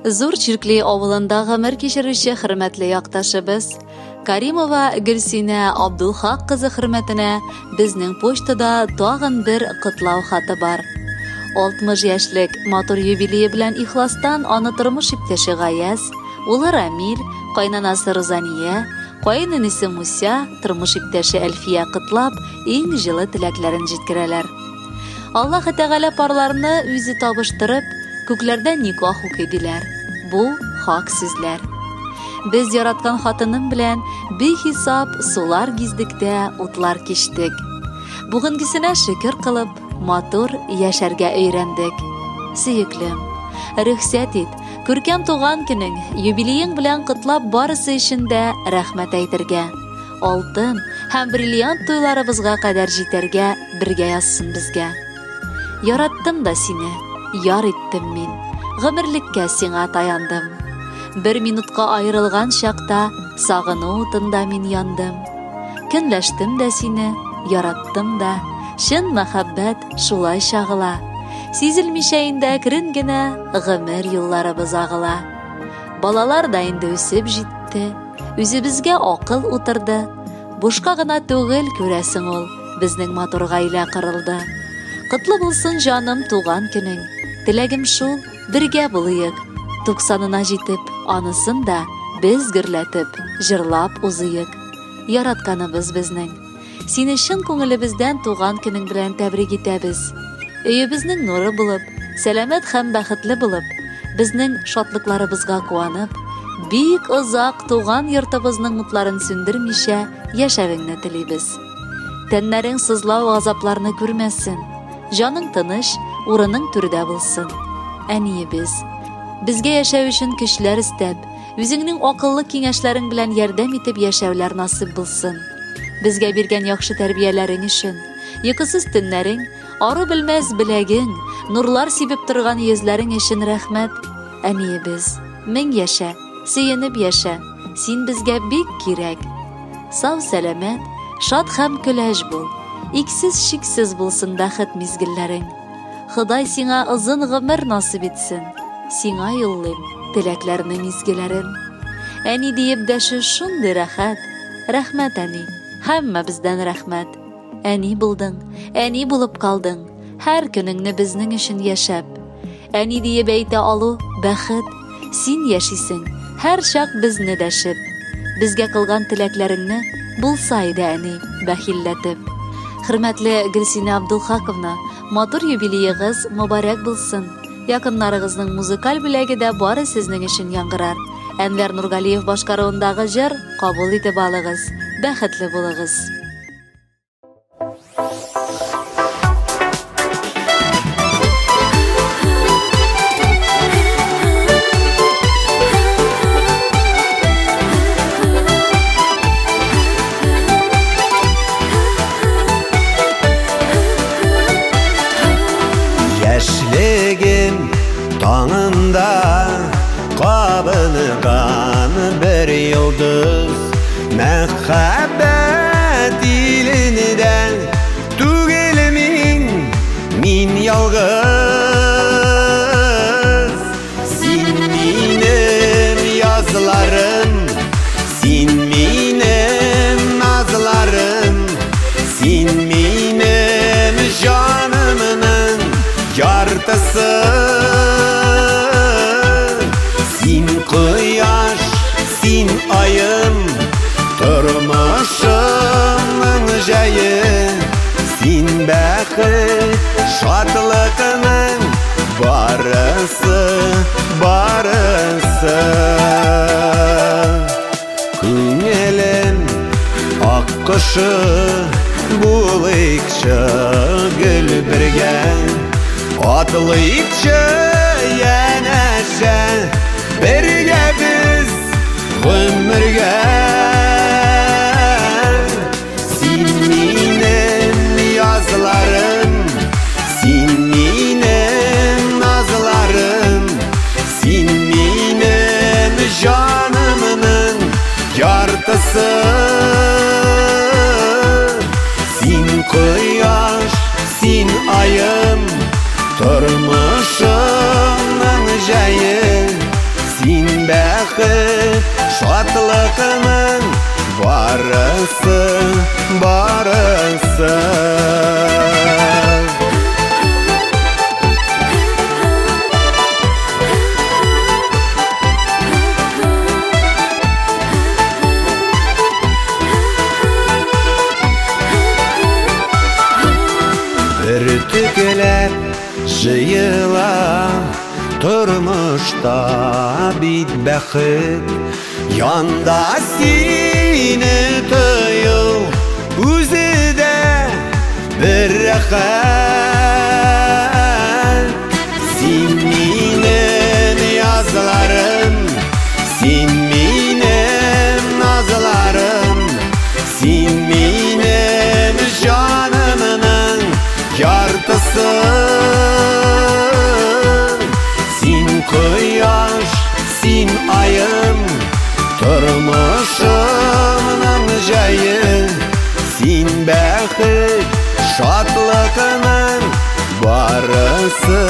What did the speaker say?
Зур Чиркли авылында гомер кичерүче хөрмәтле якташыбыз Каримова Гөлсинә Абдулхак кызы хөрмәтенә безнең почтада тагын бер котлау хаты бар. 60 яшьлек матур юбилее белән ихластан аны тормыш иптәше Гаяз, улы Рамил, кайнанасы Розания, кайнынысы Муся, тормыш иптәше Әлфия котлап, иң җылы теләкләрен җиткерәләр. Аллаһ Тәгалә парларны үзе табыштырып, күкләрдә никах укыдылар. Бу хак сүзләр. Без яраткан хатыным белән бихисап сулар гиздектә утлар кичтек. Бүгенгесенә шөкер кылып, матур яшәргә өйрәндек. Сөеклем, рөхсәт ит, күркәм туган көнең, юбилеең белән котлап барысы өчен дә рәхмәт әйтергә. Алтын һәм бриллиант туйларыбызга кадәр җитәргә бергә язсын безгә. Яраттым да сине, яр иттем мин, гомерлеккә сиңа таяндым. Бер минутка айрылган чакта сагыну утында мин яндым. Көнләштем дә сине, яраттым да, шын мәхәббәт шулай чагыла. Сизелмичә инде әкрен генә гомер юлларыбыз агыла. Балалар да инде үсеп җитте, үзебезгә акыл утырды. Бушка гына түгел күрәсең ул, безнең матур гаилә кырылды. Котлы булсын җаным туган көнең, теләгем шул, бергә булыйык. 90-на җитеп, анысын да без гөрләтеп, җырлап узыйык. Яратканыбыз безнең. Сине чын күңелебездән туган көнең белән тәбрик итәбез. Өебезнең нуры булып, сәламәт һәм бәхетле булып, безнең шатлыкларыбызга куанып, бик озак туган йортыбызның утларын сүндермичә яшәвеңне телибез. Тәннәрең сызлау газапларны күрмәсен. Җаның тыныч, урының түрдә булсын. Әниебез, безгә яшәү өчен көчләр истәп, үзеңнең акыллы киңәшләрең белән ярдәм итеп яшәүләр насыйп булсын. Безгә биргән яхшы тәрбияләрең өчен, йокысыз төннәрең, ару белмәс беләгең, нурлар сибеп торган йөзләрең өчен рәхмәт. Әниебез, мең яшә, сөенеп яшә, син безгә бик кирәк. Сау сәламәт, шат һәм көләч бул. Иксез-шиксез булсын бәхет мизгелләрең. Ходай сиңа озын гомер насыйп итсен. Сиңа юллыйм теләкләрнең мизгелләрен. Әни диеп дәше шундый рәхәт. Рәхмәт, әни, һәммәбездән рәхмәт. Әни булдың, әни булып калдың, һәр көнеңне безнең өчен яшәп. Әни диеп әйтә алу бәхет. Син яшисең, һәр чак безне дәшеп. Безгә кылган теләкләреңне булса иде, әни, бәхилләтеп. Хөрмәтле Гөлсинә Абдулхаковна, матур юбилеегыз мөбарәк булсын. Якыннарыгызның музыкаль бүләге дә бары сезнең өчен яңгырар. Әнвәр Нургалиев башкаруындагы җыр кабул итеп алыгыз. Бәхетле булыгыз. Яшьлегем таңында кабынган бер йолдыз, мәхәббәт илендә түгел мин ялгыз. Син минем язларым, син минем назларым, син минем җанымның яртысы. Син кояш, син айым, тормышымның җәе. Син бәхет, шатлыкның барысы. Күңелем аккошы булыйкчы гөл бергә. Атлыйкчы янәшә бергә без гомергә. Син минем язларым, син минем назларым, син минем җанымның яртысы. Син кояш, син айым, тормышымның җәе. şatlığının barısı. Bir tükülep jıyıla turmuşta bidbexit, yanda seni tuyul üzüde bir rahat. Sen minin yazlarım, sen minin nazlarım, sen minin canımın yartısı. Sen quyosh, sen ayım, turmuşumның jayi. Sen baxit, şatlığının barısı.